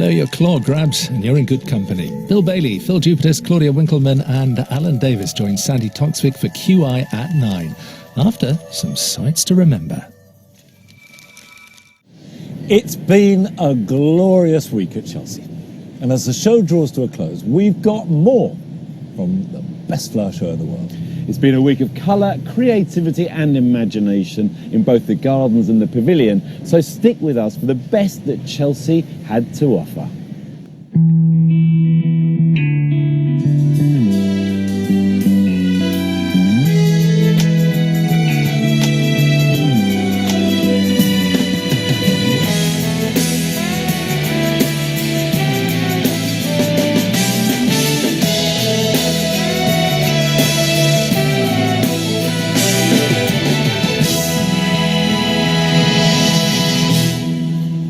No, your claw grabbed and you're in good company. Bill Bailey, Phil Jupitus, Claudia Winkleman and Alan Davis join Sandy Toksvig for QI at 9, after some sights to remember. It's been a glorious week at Chelsea. And as the show draws to a close, we've got more from the best flower show in the world. It's been a week of colour, creativity and imagination in both the gardens and the pavilion. So stick with us for the best that Chelsea had to offer.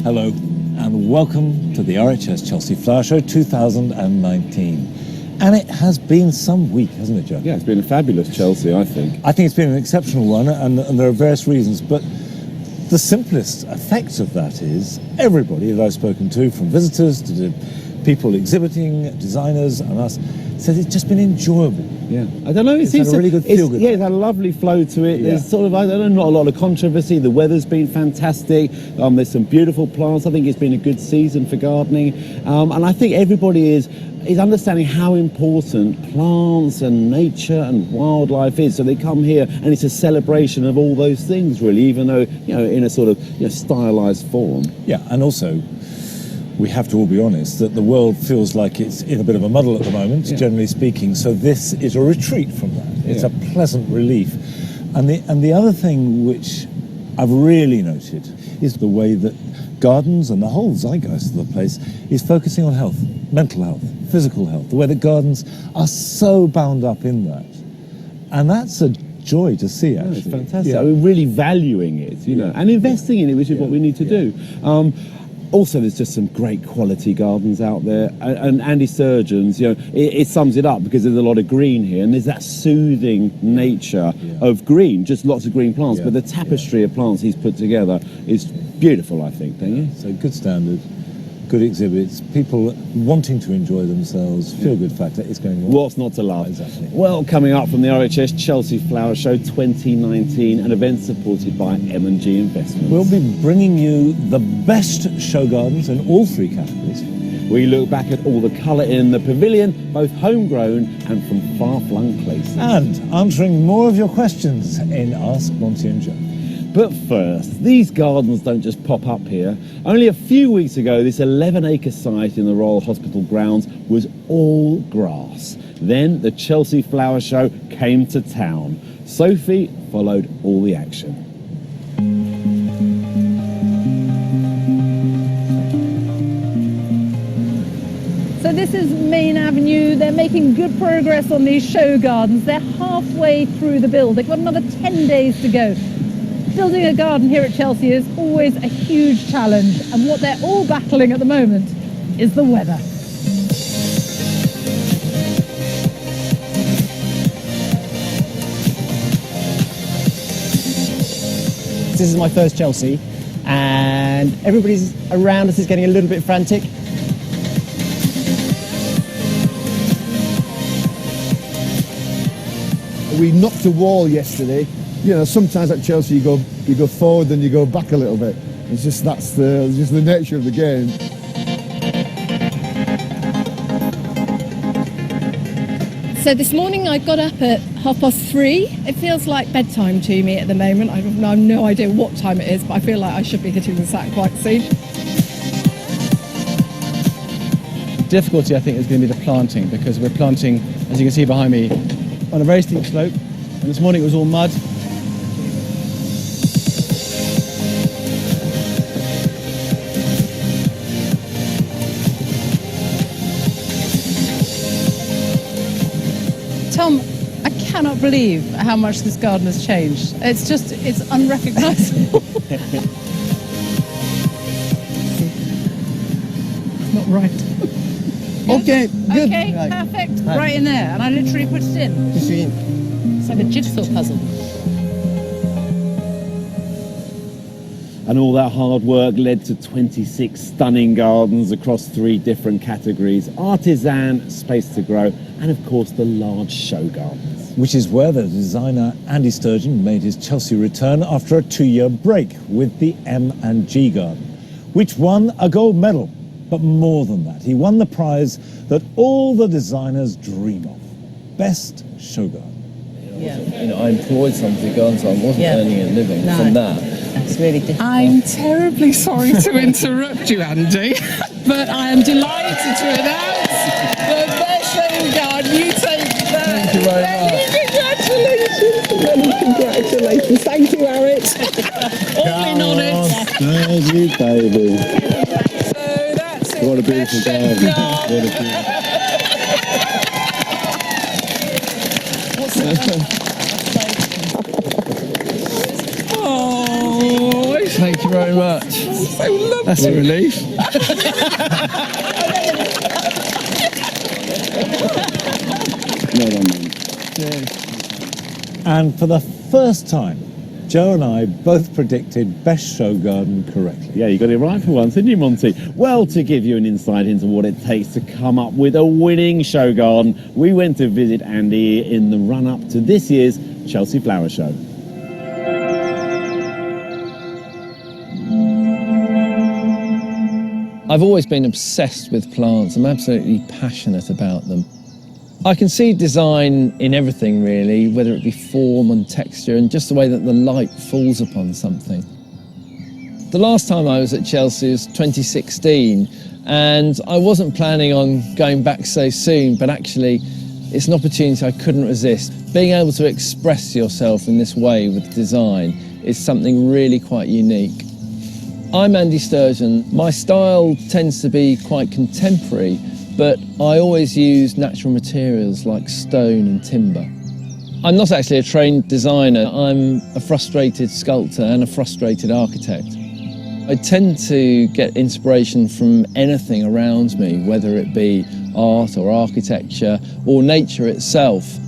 Hello and welcome to the RHS Chelsea Flower Show 2019. And it has been some week, hasn't it, Joe? Yeah, it's been a fabulous Chelsea, I think. I think it's been an exceptional one, and there are various reasons, but the simplest effect of that is everybody that I've spoken to, from visitors to the people exhibiting, designers and us, said it's just been enjoyable. Yeah, I don't know. It's had a really good feel. Yeah, it's had a lovely flow to it. Yeah. There's sort of, I don't know, not a lot of controversy. The weather's been fantastic. There's some beautiful plants. I think it's been a good season for gardening, and I think everybody is understanding how important plants and nature and wildlife is. So they come here, and it's a celebration of all those things, really, even though in a sort of stylized form. Yeah, and also, we have to all be honest that the world feels like it's in a bit of a muddle at the moment, generally speaking. So this is a retreat from that. It's a pleasant relief. And the other thing which I've really noted is the way that gardens and the whole zeitgeist of the place is focusing on health, mental health, physical health, the way that gardens are so bound up in that. And that's a joy to see, actually. It's fantastic. I mean, really valuing it, and investing in it, which is what we need to do. Also, there's just some great quality gardens out there, and Andy Surgeon's, it sums it up because there's a lot of green here, and there's that soothing nature of green, just lots of green plants, but the tapestry of plants he's put together is beautiful, I think, don't you? So good standard, good exhibits, people wanting to enjoy themselves, feel-good factor, it's going well. What's not to love? Exactly. Well, coming up from the RHS Chelsea Flower Show 2019, an event supported by M&G Investments. We'll be bringing you the best show gardens in all three categories. We look back at all the colour in the pavilion, both homegrown and from far-flung places. And answering more of your questions in Ask Monty and Joe. But first, these gardens don't just pop up here. Only a few weeks ago, this 11-acre site in the Royal Hospital grounds was all grass. Then the Chelsea Flower Show came to town. Sophie followed all the action. So this is Main Avenue. They're making good progress on these show gardens. They're halfway through the build. They've got another 10 days to go. Building a garden here at Chelsea is always a huge challenge, and what they're all battling at the moment is the weather. This is my first Chelsea, and everybody's around us is getting a little bit frantic. We knocked a wall yesterday. Sometimes at Chelsea you go forward, then you go back a little bit. It's just that's the nature of the game. So this morning I got up at 3:30. It feels like bedtime to me at the moment. I have no idea what time it is, but I feel like I should be hitting the sack quite soon. Difficulty, I think, is going to be the planting, because we're planting, as you can see behind me, on a very steep slope. And this morning it was all mud. Tom, I cannot believe how much this garden has changed. It's unrecognisable. It's not right. Okay, good. Okay, right. perfect. Right in there, and I literally put it in. It's like a jigsaw puzzle. And all that hard work led to 26 stunning gardens across 3 different categories: Artisan, Space to Grow, and of course the large show gardens. Which is where the designer Andy Sturgeon made his Chelsea return after a 2-year break with the M&G Garden, which won a gold medal. But more than that, he won the prize that all the designers dream of: Best Show Garden. I employed somebody going, so I wasn't earning a living from that. That's really difficult. I'm terribly sorry to interrupt you, Andy, but I am delighted to announce the Best Show Garden. You take that. Thank you very much. Congratulations. Congratulations. Thank you, Eric. All in on it. There's you, baby. So that's it. What a beautiful Best Show garden. What a Garden. Oh, Thank you very much. so lovely. That's a relief. Well done, man. And for the first time, Joe and I both predicted Best Show Garden correctly. Yeah, you got it right for once, didn't you, Monty? Well, to give you an insight into what it takes to come up with a winning show garden, we went to visit Andy in the run-up to this year's Chelsea Flower Show. I've always been obsessed with plants. I'm absolutely passionate about them. I can see design in everything, really, whether it be form and texture and just the way that the light falls upon something. The last time I was at Chelsea was 2016, and I wasn't planning on going back so soon, but actually it's an opportunity I couldn't resist. Being able to express yourself in this way with design is something really quite unique. I'm Andy Sturgeon. My style tends to be quite contemporary, but I always use natural materials like stone and timber. I'm not actually a trained designer. I'm a frustrated sculptor and a frustrated architect. I tend to get inspiration from anything around me, whether it be art or architecture or nature itself.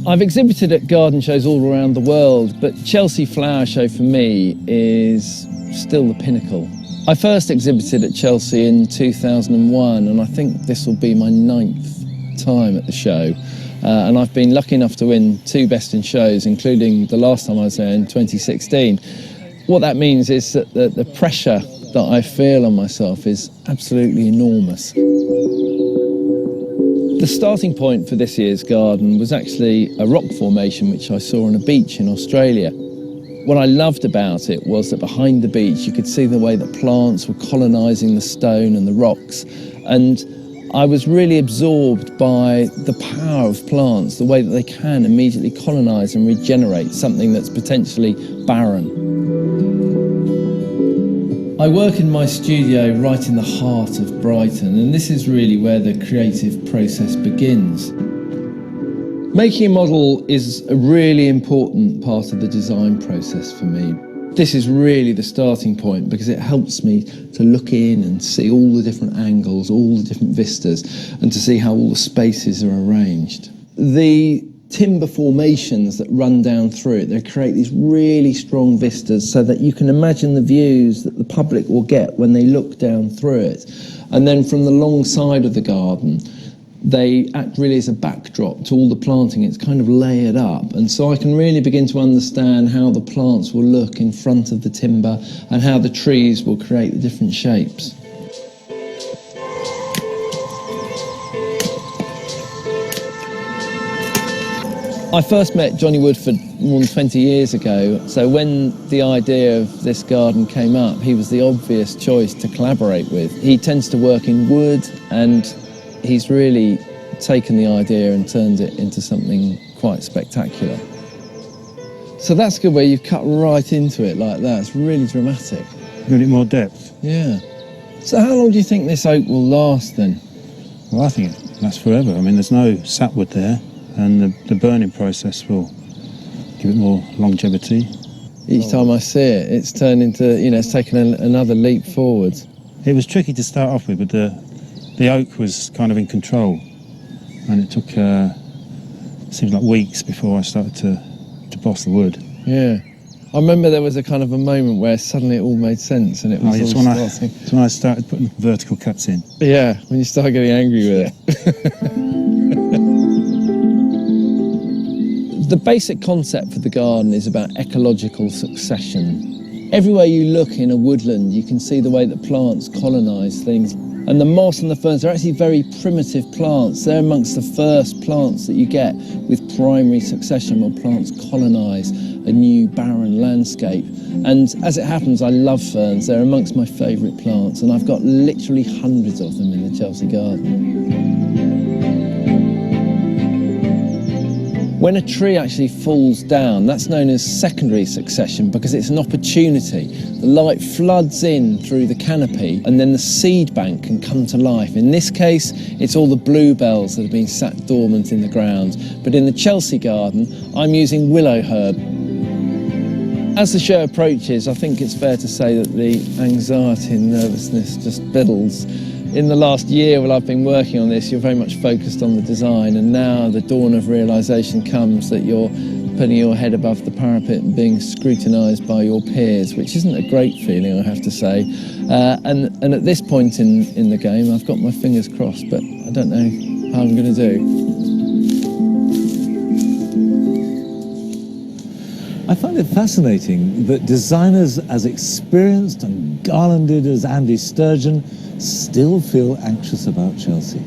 I've exhibited at garden shows all around the world, but Chelsea Flower Show for me is still the pinnacle. I first exhibited at Chelsea in 2001, and I think this will be my 9th time at the show. And I've been lucky enough to win 2 Best in Shows, including the last time I was there in 2016. What that means is that the pressure that I feel on myself is absolutely enormous. The starting point for this year's garden was actually a rock formation which I saw on a beach in Australia. What I loved about it was that behind the beach you could see the way that plants were colonising the stone and the rocks, and I was really absorbed by the power of plants, the way that they can immediately colonise and regenerate something that's potentially barren. I work in my studio right in the heart of Brighton, and this is really where the creative process begins. Making a model is a really important part of the design process for me. This is really the starting point because it helps me to look in and see all the different angles, all the different vistas, and to see how all the spaces are arranged. The timber formations that run down through it, they create these really strong vistas so that you can imagine the views that the public will get when they look down through it. And then from the long side of the garden, they act really as a backdrop to all the planting. It's kind of layered up, and so I can really begin to understand how the plants will look in front of the timber and how the trees will create the different shapes. I first met Johnny Woodford more than 20 years ago, so when the idea of this garden came up, he was the obvious choice to collaborate with. He tends to work in wood, and he's really taken the idea and turned it into something quite spectacular. So that's good where you've cut right into it like that. It's really dramatic. Give it more depth. Yeah. So how long do you think this oak will last then? Well, I think it lasts forever. I mean, there's no sapwood there, and the burning process will give it more longevity. Each time I see it, it's turned into, it's taken another leap forward. It was tricky to start off with, but the oak was kind of in control, and it took seems like weeks before I started to boss the wood. Yeah. I remember there was a kind of a moment where suddenly it all made sense, and it was It's all when starting. it's when I started putting vertical cuts in. Yeah, when you start getting angry with it. The basic concept for the garden is about ecological succession. Everywhere you look in a woodland, you can see the way that plants colonise things. And the moss and the ferns are actually very primitive plants. They're amongst the first plants that you get with primary succession, where plants colonise a new barren landscape. And as it happens, I love ferns. They're amongst my favourite plants, and I've got literally hundreds of them in the Chelsea garden. When a tree actually falls down, that's known as secondary succession, because it's an opportunity. The light floods in through the canopy, and then the seed bank can come to life. In this case, it's all the bluebells that have been sat dormant in the ground. But in the Chelsea garden, I'm using willow herb. As the show approaches, I think it's fair to say that the anxiety and nervousness just builds. In the last year, while I've been working on this, you're very much focused on the design, and now the dawn of realisation comes that you're putting your head above the parapet and being scrutinised by your peers, which isn't a great feeling, I have to say. And at this point in the game, I've got my fingers crossed, but I don't know how I'm going to do. I find it fascinating that designers as experienced and garlanded as Andy Sturgeon still feel anxious about Chelsea.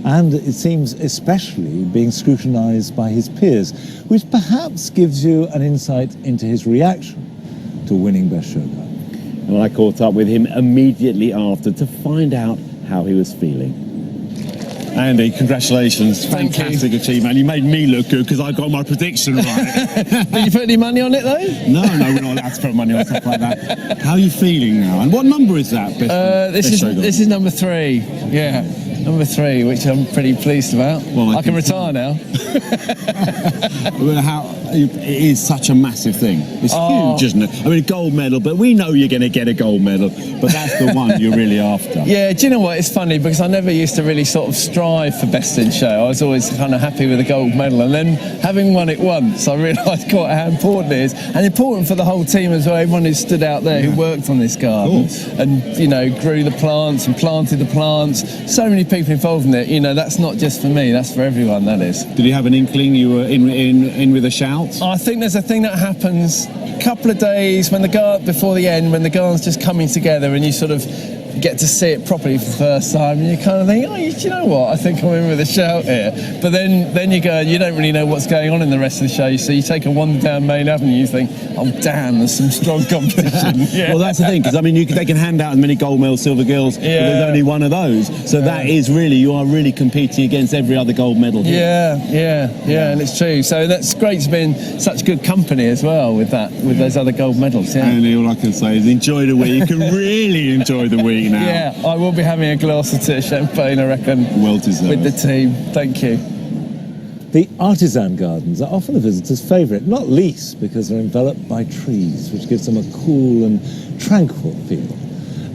And it seems especially being scrutinised by his peers, which perhaps gives you an insight into his reaction to winning Best Show Garden. Well, I caught up with him immediately after to find out how he was feeling. Andy, congratulations. Fantastic achievement. You made me look good because I got my prediction right. Did you put any money on it, though? No, we're not allowed to put money on stuff like that. How are you feeling now? And what number is that? This is number 3. Yeah, number 3, which I'm pretty pleased about. Well, I can retire now. It is such a massive thing. It's huge, isn't it? I mean, a gold medal, but we know you're going to get a gold medal, but that's the one you're really after. Yeah, do you know what? It's funny because I never used to really sort of strive for best in show. I was always kind of happy with a gold medal, and then having won it once, I realised quite how important it is, and important for the whole team as well. Everyone who stood out there who worked on this garden and, you know, grew the plants and planted the plants. So many people involved in it. You know, that's not just for me, that's for everyone, that is. Did you have an inkling you were in with a shout? I think there's a thing that happens a couple of days when before the end, when the garden's just coming together and you sort of get to see it properly for the first time, and you kind of think, oh, do you know what? I think I'm in with a shout here. But then you go, you don't really know what's going on in the rest of the show. So you take a wander down Main Avenue, you think, oh damn, there's some strong competition. Yeah. Well, that's the thing, because I mean, they can hand out as many gold medals, silver girls, but there's only one of those. So that is really, you are really competing against every other gold medal here. Yeah, and it's true. So that's great to be in such good company as well with those other gold medals. Yeah. And all I can say is enjoy the week. You can really enjoy the week now. Yeah, I will be having a glass or two of champagne, I reckon. Well deserved. With the team. Thank you. The Artisan gardens are often a visitor's favourite, not least because they're enveloped by trees, which gives them a cool and tranquil feel.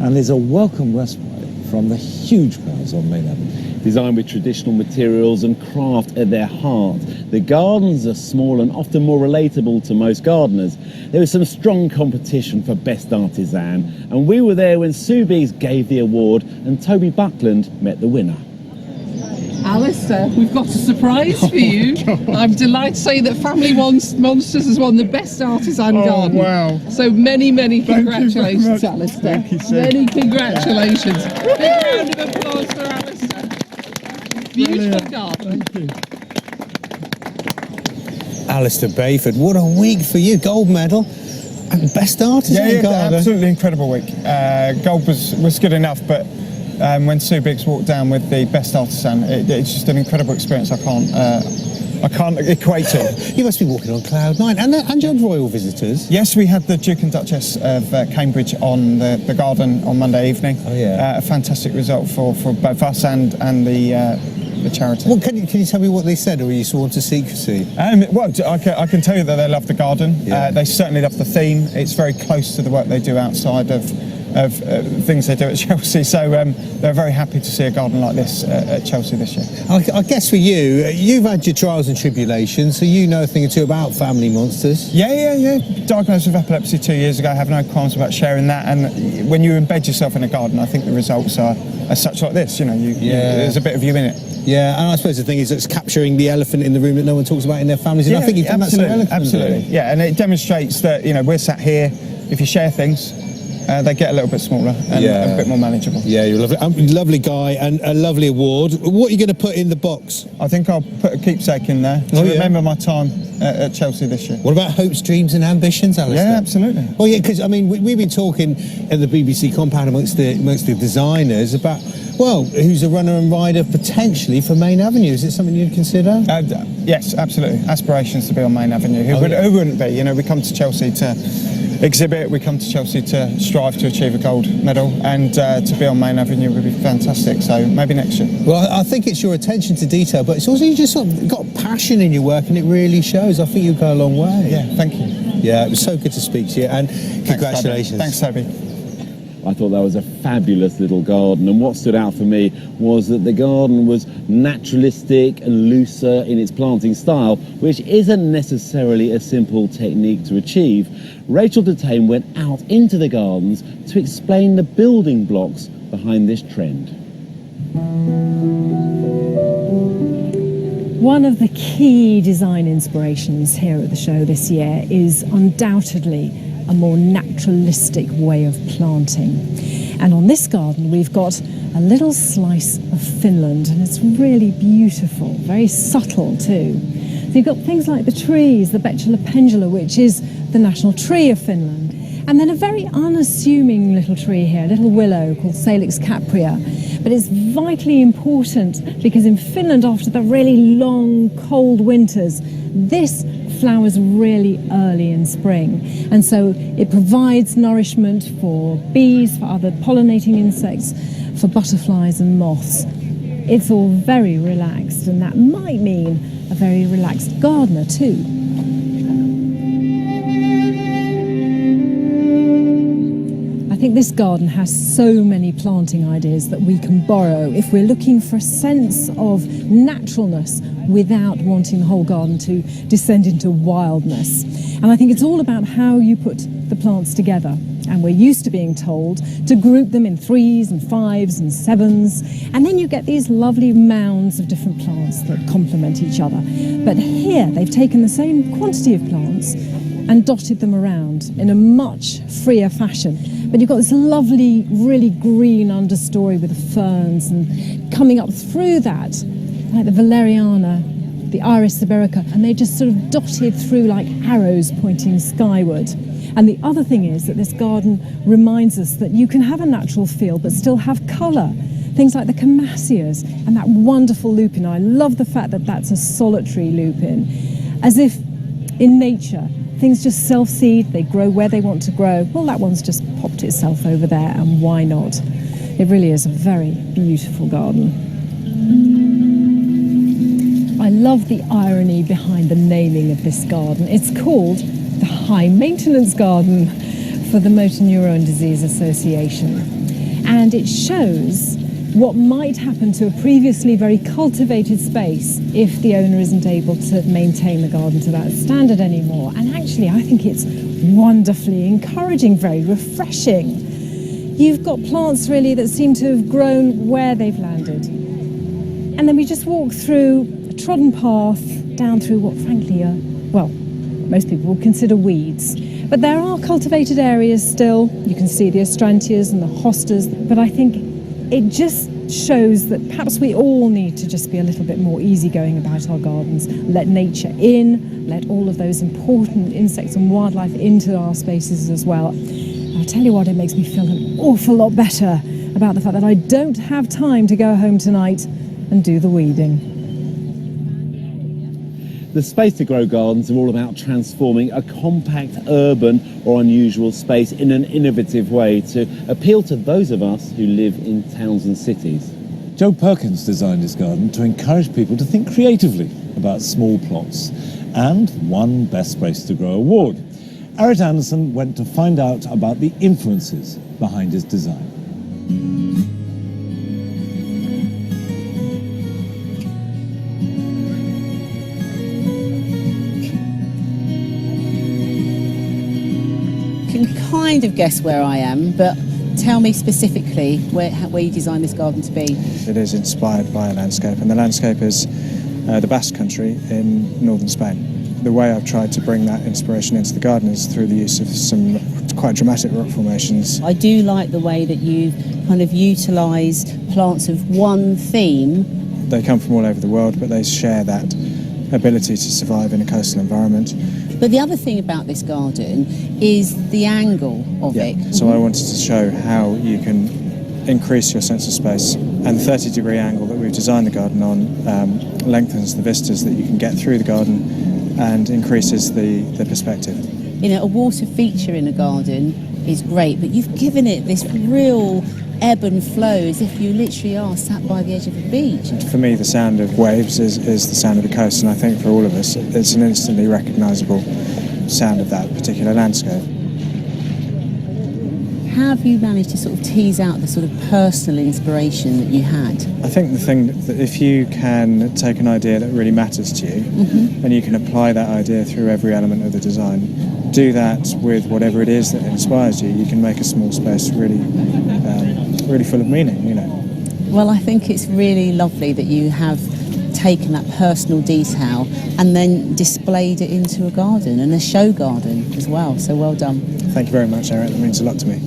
And there's a welcome respite from the huge crowds on Main Avenue. Designed with traditional materials and craft at their heart, the gardens are small and often more relatable to most gardeners. There was some strong competition for Best Artisan, and we were there when Sue Biggs gave the award and Toby Buckland met the winner. Alistair, we've got a surprise for you. I'm delighted to say that Family Monsters has won the Best Artisan Garden. Wow. So many congratulations, Alistair. Thank you, sir. Many congratulations. Big round of applause for Alistair. Beautiful garden. Thank you. Alistair Bayford, what a week for you. Gold medal and Best Artisan Garden. Absolutely incredible week. Gold was good enough, but when Sue Biggs walked down with the Best Artisan, it's just an incredible experience. I can't equate to. You must be walking on cloud 9. And you had royal visitors? Yes, we had the Duke and Duchess of Cambridge on the garden on Monday evening. Oh yeah. A fantastic result for both us and the charity. Well, can you tell me what they said, or are you sworn to secrecy? Well, I can tell you that they love the garden. Yeah. They certainly love the theme. It's very close to the work they do outside of things they do at Chelsea. So they're very happy to see a garden like this at Chelsea this year. I guess for you, you've had your trials and tribulations, so you know a thing or two about family monsters. Yeah. Diagnosed with epilepsy 2 years ago. I have no qualms about sharing that. And when you embed yourself in a garden, I think the results are such like this. You know, there's a bit of you in it. Yeah, and I suppose the thing is it's capturing the elephant in the room that no one talks about in their families. And I think you've done that so eloquently. Absolutely. Yeah, and it demonstrates that, you know, we're sat here. If you share things, they get a little bit smaller and a bit more manageable. Yeah, you're a lovely guy and a lovely award. What are you going to put in the box? I think I'll put a keepsake in there to remember my time at Chelsea this year. What about hopes, dreams and ambitions, Alistair? Yeah, absolutely. Well, yeah, because, I mean, we've been talking at the BBC compound amongst the designers about, well, who's a runner and rider potentially for Main Avenue. Is it something you'd consider? Yes, absolutely. Aspirations to be on Main Avenue. Who wouldn't be? You know, we come to Chelsea to exhibit, we come to Chelsea to strive to achieve a gold medal, and to be on Main Avenue would be fantastic. So maybe next year. Well, I think it's your attention to detail, but it's also you just sort of got passion in your work, and it really shows. I think you'll go a long way. Yeah, thank you. Yeah, it was so good to speak to you, and congratulations. Thanks, Toby. I thought that was a fabulous little garden, and what stood out for me was that the garden was naturalistic and looser in its planting style, which isn't necessarily a simple technique to achieve. Rachel Detain went out into the gardens to explain the building blocks behind this trend. One of the key design inspirations here at the show this year is undoubtedly a more naturalistic way of planting. And on this garden we've got a little slice of Finland, and it's really beautiful, very subtle too. So you've got things like the trees, the Betula pendula, which is the national tree of Finland, and then a very unassuming little tree here, a little willow called Salix caprea. But it's vitally important because in Finland, after the really long cold winters, this flowers really early in spring, and so it provides nourishment for bees, for other pollinating insects, for butterflies and moths. It's all very relaxed, and that might mean a very relaxed gardener too. I think this garden has so many planting ideas that we can borrow if we're looking for a sense of naturalness without wanting the whole garden to descend into wildness. And I think it's all about how you put the plants together. And we're used to being told to group them in 3s and 5s and 7s, and then you get these lovely mounds of different plants that complement each other. But here they've taken the same quantity of plants and dotted them around in a much freer fashion. But you've got this lovely, really green understory with the ferns, and coming up through that, like the valeriana, the iris siberica, and they just sort of dotted through like arrows pointing skyward. And the other thing is that this garden reminds us that you can have a natural feel but still have colour. Things like the Camasias and that wonderful lupin. I love the fact that that's a solitary lupin. As if in nature, things just self-seed, they grow where they want to grow. Well, that one's just popped itself over there, and why not? It really is a very beautiful garden. I love the irony behind the naming of this garden. It's called the High Maintenance Garden for the Motor Neurone Disease Association. And it shows what might happen to a previously very cultivated space if the owner isn't able to maintain the garden to that standard anymore. And actually, I think it's wonderfully encouraging, very refreshing. You've got plants really that seem to have grown where they've landed. And then we just walk through a trodden path down through what frankly are, well, most people would consider weeds. But there are cultivated areas still. You can see the astrantias and the hostas, but I think it just shows that perhaps we all need to just be a little bit more easygoing about our gardens. Let nature in, let all of those important insects and wildlife into our spaces as well. I'll tell you what, it makes me feel an awful lot better about the fact that I don't have time to go home tonight and do the weeding. The Space to Grow gardens are all about transforming a compact, urban or unusual space in an innovative way to appeal to those of us who live in towns and cities. Joe Perkins designed his garden to encourage people to think creatively about small plots and won Best Space to Grow award. Eric Anderson went to find out about the influences behind his design. You can kind of guess where I am, but tell me specifically where you designed this garden to be. It is inspired by a landscape, and the landscape is the Basque Country in northern Spain. The way I've tried to bring that inspiration into the garden is through the use of some quite dramatic rock formations. I do like the way that you've kind of utilised plants of one theme. They come from all over the world, but they share that ability to survive in a coastal environment. But the other thing about this garden is the angle of it. So I wanted to show how you can increase your sense of space, and the 30-degree angle that we've designed the garden on lengthens the vistas that you can get through the garden and increases the perspective. You know, a water feature in a garden is great, but you've given it this real ebb and flow as if you literally are sat by the edge of a beach. For me, the sound of waves is the sound of the coast, and I think for all of us it's an instantly recognisable sound of that particular landscape. How have you managed to sort of tease out the sort of personal inspiration that you had? I think the thing that if you can take an idea that really matters to you and you can apply that idea through every element of the design, do that with whatever it is that inspires you, you can make a small space really full of meaning, you know. Well, I think it's really lovely that you have taken that personal detail and then displayed it into a garden, and a show garden as well, so well done. Thank you very much, Eric, that means a lot to me.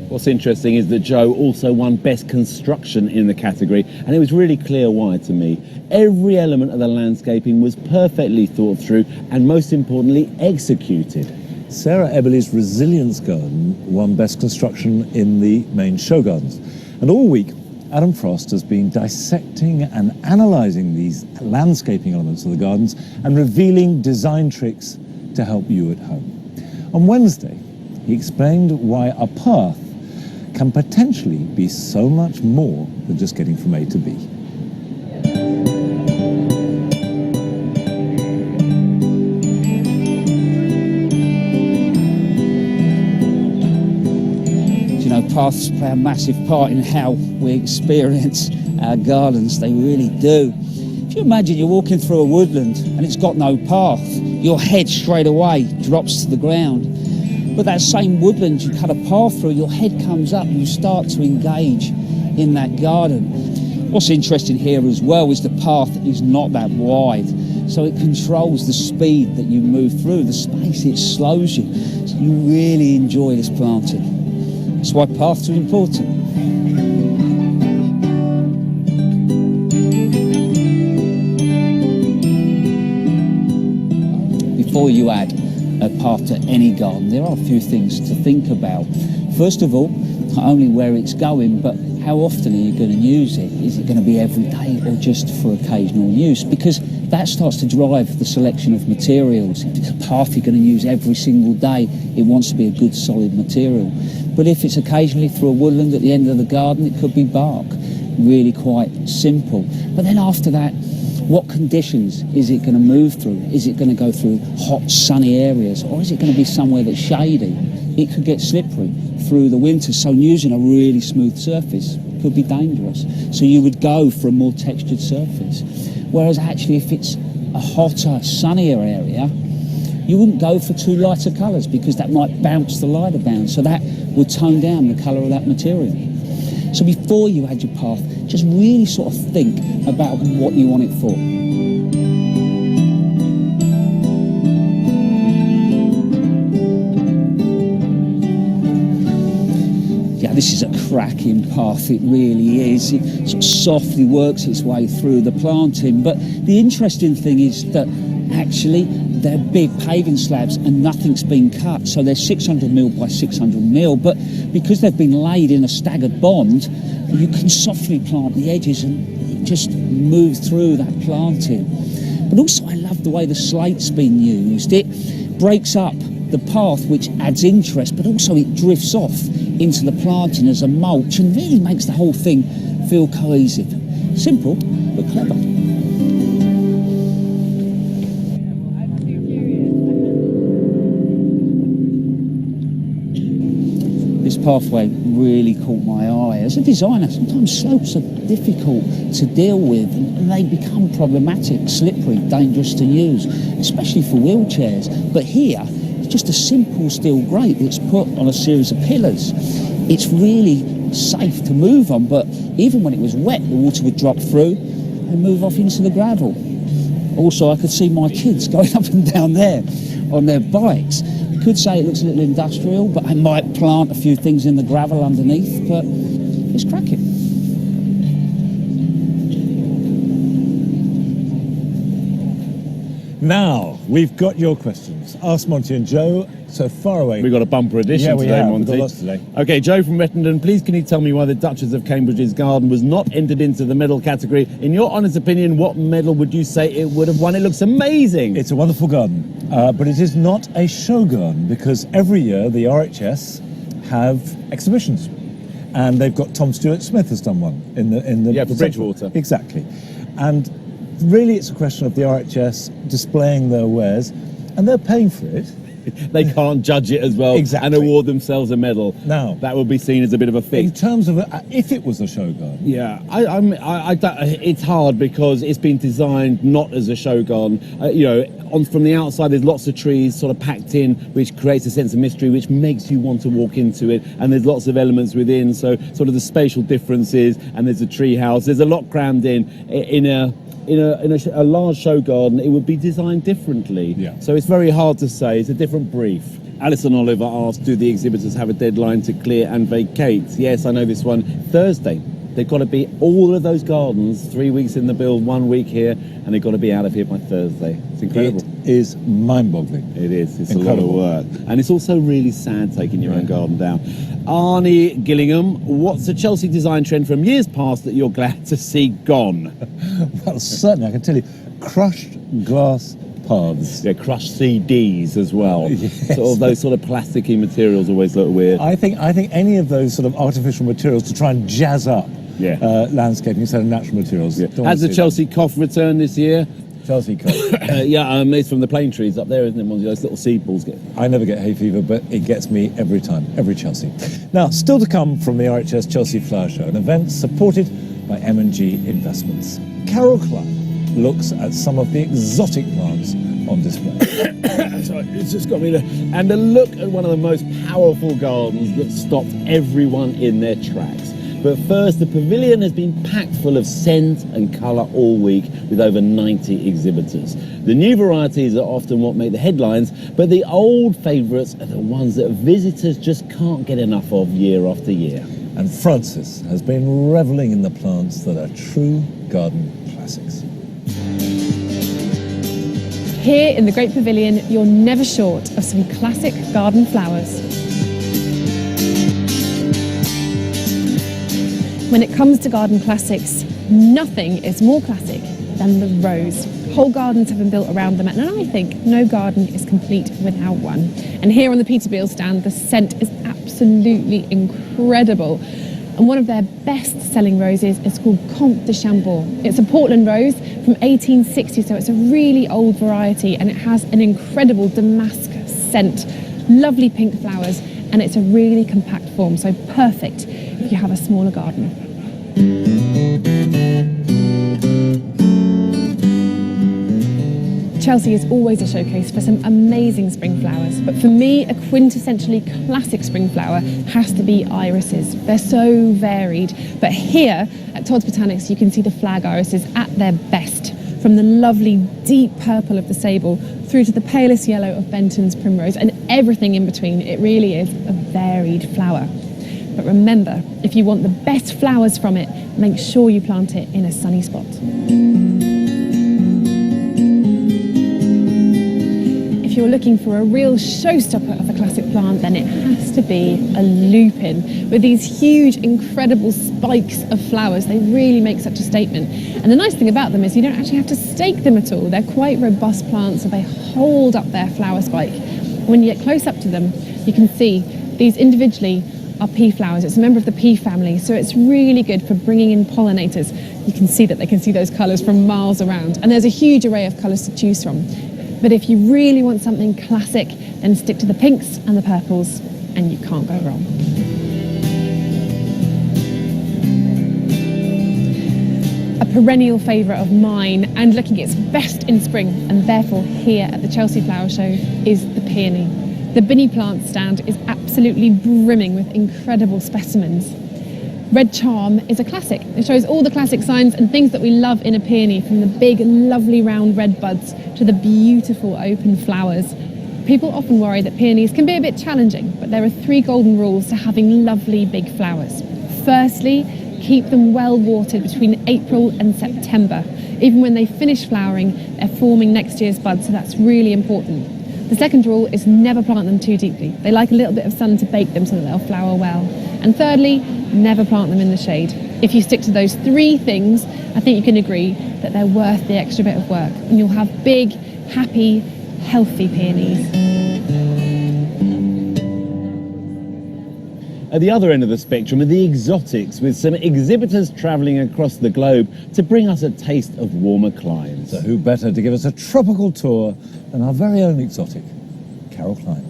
What's interesting is that Joe also won Best Construction in the category, and it was really clear why to me. Every element of the landscaping was perfectly thought through and, most importantly, executed. Sarah Eberle's Resilience Garden won Best Construction in the main show gardens. And all week, Adam Frost has been dissecting and analysing these landscaping elements of the gardens and revealing design tricks to help you at home. On Wednesday, he explained why a path can potentially be so much more than just getting from A to B. Paths play a massive part in how we experience our gardens. They really do. If you imagine you're walking through a woodland and it's got no path, your head straight away drops to the ground. But that same woodland you cut a path through, your head comes up and you start to engage in that garden. What's interesting here as well is the path is not that wide, so it controls the speed that you move through. The space, it slows you, so you really enjoy this planting. That's why paths are important. Before you add a path to any garden, there are a few things to think about. First of all, not only where it's going, but how often are you going to use it? Is it going to be every day or just for occasional use? Because that starts to drive the selection of materials. If it's a path you're going to use every single day, it wants to be a good solid material. But if it's occasionally through a woodland at the end of the garden, it could be bark. Really quite simple. But then after that, what conditions is it going to move through? Is it going to go through hot, sunny areas, or is it going to be somewhere that's shady? It could get slippery through the winter, so using a really smooth surface could be dangerous. So you would go for a more textured surface. Whereas actually if it's a hotter, sunnier area, you wouldn't go for too lighter colours because that might bounce the light about, so that would tone down the colour of that material. So before you add your path, just really sort of think about what you want it for. Yeah, this is a cracking path, it really is. It sort of softly works its way through the planting, but the interesting thing is that actually they're big paving slabs and nothing's been cut, so they're 600mm by 600mm, but because they've been laid in a staggered bond, you can softly plant the edges and just move through that planting. But also I love the way the slate's been used. It breaks up the path, which adds interest, but also it drifts off into the planting as a mulch and really makes the whole thing feel cohesive. Simple, but clever. this pathway really caught my eye. As a designer, sometimes slopes are difficult to deal with and they become problematic, slippery, dangerous to use, especially for wheelchairs. But here, it's just a simple steel grate that's put on a series of pillars. It's really safe to move on, but even when it was wet, the water would drop through and move off into the gravel. Also, I could see my kids going up and down there on their bikes. I could say it looks a little industrial, but I might plant a few things in the gravel underneath, but it's cracking. Now, we've got your questions. Ask Monty and Joe, so far away. We've got a bumper edition we today, have. Monty. We've got lots today. Okay, Joe from Rettendon, please can you tell me why the Duchess of Cambridge's garden was not entered into the medal category? In your honest opinion, what medal would you say it would have won? It looks amazing. It's a wonderful garden, but it is not a show garden because every year the RHS have exhibitions. And they've got Tom Stewart Smith has done one in the for Bridgewater. Exactly. And really it's a question of the RHS displaying their wares, and they're paying for it. They can't judge it as well and award themselves a medal. Now that would be seen as a bit of a fix. In terms of if it was a show garden. Yeah, it's hard because it's been designed not as a show garden. From the outside there's lots of trees sort of packed in, which creates a sense of mystery, which makes you want to walk into it. And there's lots of elements within, so sort of the spatial differences. And there's a tree house. There's a lot crammed in a large show garden. It would be designed differently. Yeah. So it's very hard to say. It's a different brief. Alison Oliver asked, do the exhibitors have a deadline to clear and vacate? Yes, I know this one. Thursday. They've got to be all of those gardens, 3 weeks in the build, 1 week here, and they've got to be out of here by Thursday. It's incredible. It is mind-boggling. It is. It's incredible. A lot of work. And it's also really sad taking your own garden down. Arnie Gillingham, what's a Chelsea design trend from years past that you're glad to see gone? Well, certainly, I can tell you, crushed glass paths. Yeah, crushed CDs as well. Yes. Sort of those sort of plasticky materials always look weird. I think any of those sort of artificial materials to try and jazz up landscaping instead of natural materials. Yeah. Has the Chelsea cough returned this year? Chelsea cough. It's from the plane trees up there, isn't it? One of those little seed balls. I never get hay fever, but it gets me every time, every Chelsea. Now, still to come from the RHS Chelsea Flower Show, an event supported by M&G Investments. Carol Clark looks at some of the exotic plants on display. Sorry, it's just got me there. And a look at one of the most powerful gardens that stopped everyone in their tracks. But first, the Pavilion has been packed full of scent and colour all week with over 90 exhibitors. The new varieties are often what make the headlines, but the old favourites are the ones that visitors just can't get enough of year after year. And Francis has been revelling in the plants that are true garden classics. Here in the Great Pavilion, you're never short of some classic garden flowers. When it comes to garden classics, nothing is more classic than the rose. Whole gardens have been built around them, and I think no garden is complete without one. And here on the Peterbilt stand, the scent is absolutely incredible. And one of their best-selling roses is called Comte de Chambord. It's a Portland rose from 1860, so it's a really old variety, and it has an incredible damask scent, lovely pink flowers, and it's a really compact form, so perfect if you have a smaller garden. Chelsea is always a showcase for some amazing spring flowers, but for me, a quintessentially classic spring flower has to be irises. They're so varied, but here at Todd's Botanics you can see the flag irises at their best, from the lovely deep purple of the sable through to the palest yellow of Benton's primrose and everything in between. It really is a varied flower. But remember, if you want the best flowers from it, make sure you plant it in a sunny spot. If you're looking for a real showstopper of a classic plant, then it has to be a lupin. With these huge, incredible spikes of flowers, they really make such a statement. And the nice thing about them is you don't actually have to stake them at all. They're quite robust plants, so they hold up their flower spike. When you get close up to them, you can see these individually are pea flowers. It's a member of the pea family, so it's really good for bringing in pollinators. You can see that they can see those colours from miles around, and there's a huge array of colours to choose from. But if you really want something classic, then stick to the pinks and the purples, and you can't go wrong. perennial favourite of mine and looking its best in spring, and therefore here at the Chelsea Flower Show, is the peony. The Binny plant stand is absolutely brimming with incredible specimens. Red Charm is a classic. It shows all the classic signs and things that we love in a peony, from the big, lovely round red buds to the beautiful open flowers. People often worry that peonies can be a bit challenging, but there are 3 golden rules to having lovely big flowers. Firstly, keep them well watered between April and September. Even when they finish flowering, they're forming next year's buds, so that's really important. The second rule is never plant them too deeply. They like a little bit of sun to bake them so that they'll flower well. And thirdly, never plant them in the shade. If you stick to those 3 things, I think you can agree that they're worth the extra bit of work, and you'll have big, happy, healthy peonies. At the other end of the spectrum are the exotics, with some exhibitors travelling across the globe to bring us a taste of warmer climes. So who better to give us a tropical tour than our very own exotic, Carol Klein.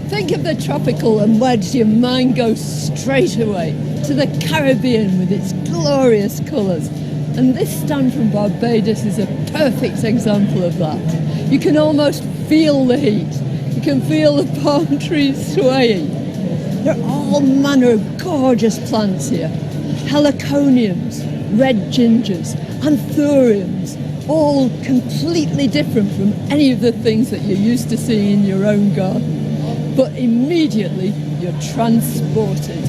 Think of the tropical and where does your mind go straight away? To the Caribbean with its glorious colours. And this stand from Barbados is a perfect example of that. You can almost feel the heat. You can feel the palm trees swaying. There are all manner of gorgeous plants here. Heliconiums, red gingers, anthuriums, all completely different from any of the things that you're used to seeing in your own garden. But immediately you're transported.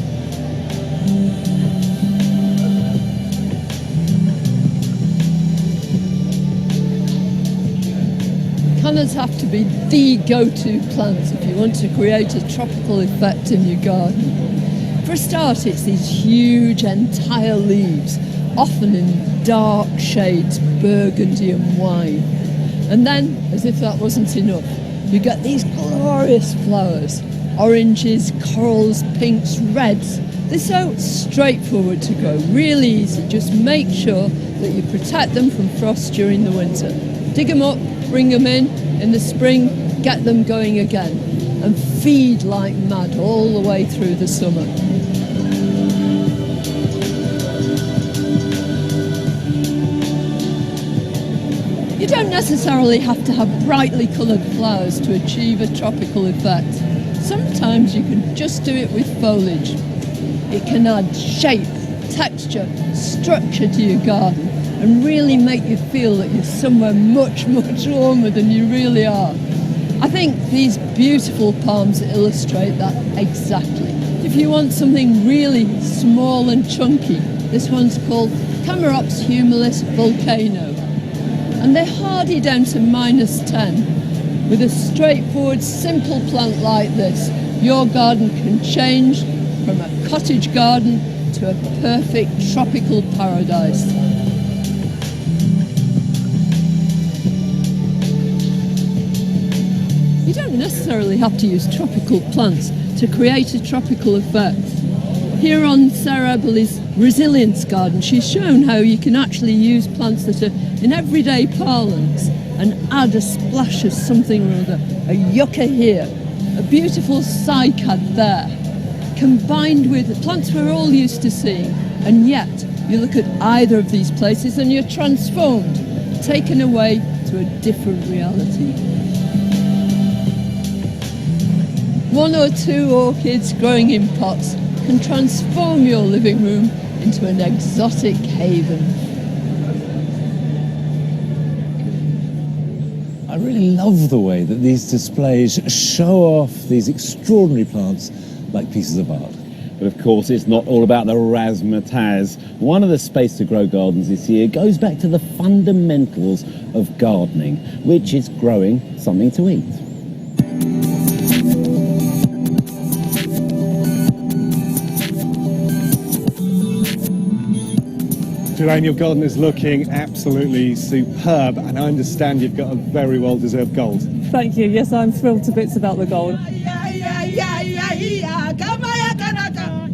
Conners have to be the go-to plants if you want to create a tropical effect in your garden. For a start, it's these huge entire leaves, often in dark shades, burgundy and wine. And then, as if that wasn't enough, you get these glorious flowers, oranges, corals, pinks, reds. They're so straightforward to grow, really easy. Just make sure that you protect them from frost during the winter. Dig them up, bring them in the spring, get them going again, and feed like mad all the way through the summer. You don't necessarily have to have brightly coloured flowers to achieve a tropical effect. Sometimes you can just do it with foliage. It can add shape, texture, structure to your garden and really make you feel that you're somewhere much, much warmer than you really are. I think these beautiful palms illustrate that exactly. If you want something really small and chunky, this one's called Camarops humilis volcano. And they're hardy down to -10. With a straightforward, simple plant like this, your garden can change from a cottage garden to a perfect tropical paradise. You don't necessarily have to use tropical plants to create a tropical effect. Here on Sarah Abilly's Resilience Garden, she's shown how you can actually use plants that are in everyday parlance and add a splash of something or other. A yucca here, a beautiful cycad there, combined with plants we're all used to seeing, and yet you look at either of these places and you're transformed, taken away to a different reality. 1 or 2 orchids growing in pots can transform your living room into an exotic haven. I really love the way that these displays show off these extraordinary plants like pieces of art. But of course, it's not all about the razzmatazz. One of the Space to Grow gardens this year goes back to the fundamentals of gardening, which is growing something to eat. Elaine, your garden is looking absolutely superb, and I understand you've got a very well-deserved gold. Thank you. Yes, I'm thrilled to bits about the gold.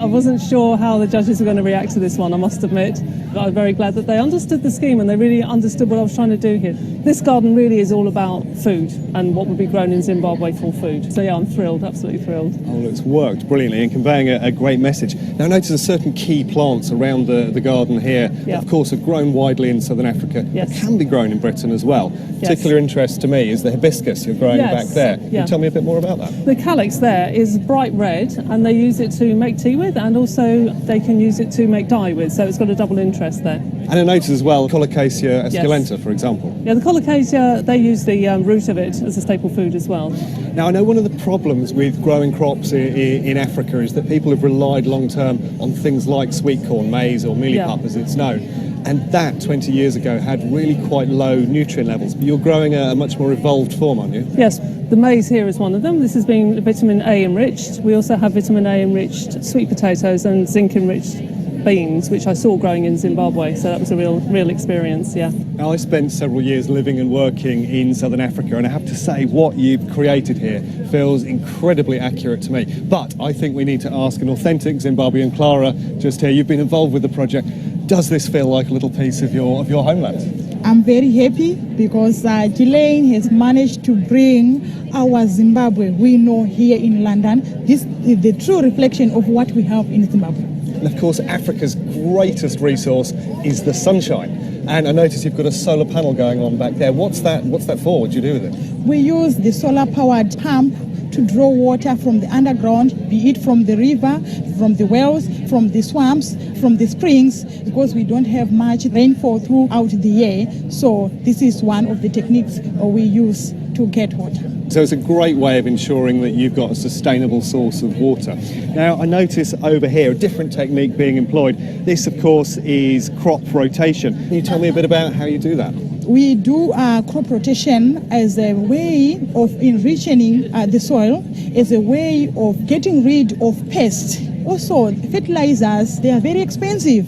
I wasn't sure how the judges were going to react to this one, I must admit. I'm very glad that they understood the scheme and they really understood what I was trying to do here. This garden really is all about food and what would be grown in Zimbabwe for food. So yeah, I'm thrilled, absolutely thrilled. Oh, well, it's worked brilliantly and conveying a great message. Now, I notice certain key plants around the garden here, Yeah. of course, are grown widely in southern Africa, Yes. but can be grown in Britain as well. Yes. Particular interest to me is the hibiscus you're growing Yes. back there. Can Yeah. you tell me a bit more about that? The calyx there is bright red and they use it to make tea with, and also they can use it to make dye with, so it's got a double interest there. And I notice as well Colocasia esculenta, for example. Yeah, the colocasia, they use the root of it as a staple food as well. Now, I know one of the problems with growing crops in Africa is that people have relied long-term on things like sweet corn, maize or mealie-pup as it's known. And that 20 years ago had really quite low nutrient levels. But you're growing a much more evolved form, aren't you? Yes, the maize here is one of them. This has been vitamin A enriched. We also have vitamin A enriched sweet potatoes and zinc enriched beans, which I saw growing in Zimbabwe. So that was a real experience, yeah. Now, I spent several years living and working in southern Africa, and I have to say what you've created here feels incredibly accurate to me. But I think we need to ask an authentic Zimbabwean. Clara, just here, you've been involved with the project. Does this feel like a little piece of your homeland? I'm very happy because Ghislaine has managed to bring our Zimbabwe we know here in London. This is the true reflection of what we have in Zimbabwe. And of course, Africa's greatest resource is the sunshine. And I notice you've got a solar panel going on back there. What's that for? What do you do with it? We use the solar-powered pump to draw water from the underground, be it from the river, from the wells, from the swamps, from the springs, because we don't have much rainfall throughout the year. So this is one of the techniques we use to get water. So it's a great way of ensuring that you've got a sustainable source of water. Now, I notice over here a different technique being employed. This, of course, is crop rotation. Can you tell me a bit about how you do that? We do crop rotation as a way of enriching the soil, as a way of getting rid of pests. Also, fertilizers, they are very expensive.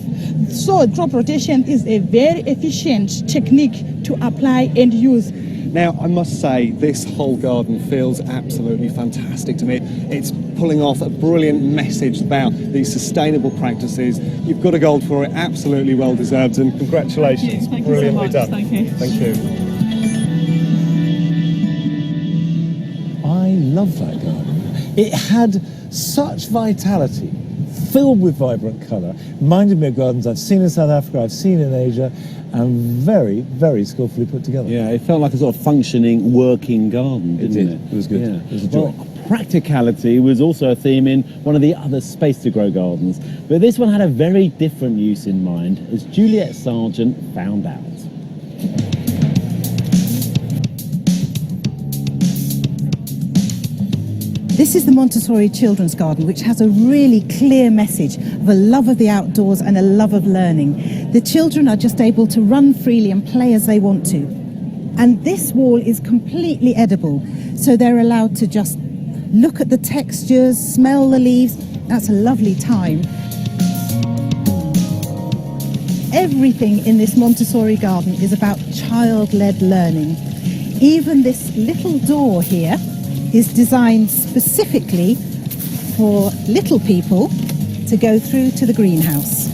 So crop rotation is a very efficient technique to apply and use. Now, I must say, this whole garden feels absolutely fantastic to me. It's pulling off a brilliant message about these sustainable practices. You've got a gold for it, absolutely well deserved, and congratulations. Thank you so Brilliantly much. done. Thank you. Thank you. I love that garden. It had such vitality, filled with vibrant colour. Reminded me of gardens I've seen in South Africa, I've seen in Asia, and very, very skillfully put together. Yeah, it felt like a sort of functioning, working garden, didn't it? It was good. Yeah. It was a joy. Well, practicality was also a theme in one of the other Space to Grow gardens, but this one had a very different use in mind, as Juliet Sargent found out. This is the Montessori Children's Garden, which has a really clear message of a love of the outdoors and a love of learning. The children are just able to run freely and play as they want to. And this wall is completely edible, so they're allowed to just look at the textures, smell the leaves. That's a lovely time. Everything in this Montessori garden is about child-led learning. Even this little door here is designed specifically for little people to go through to the greenhouse.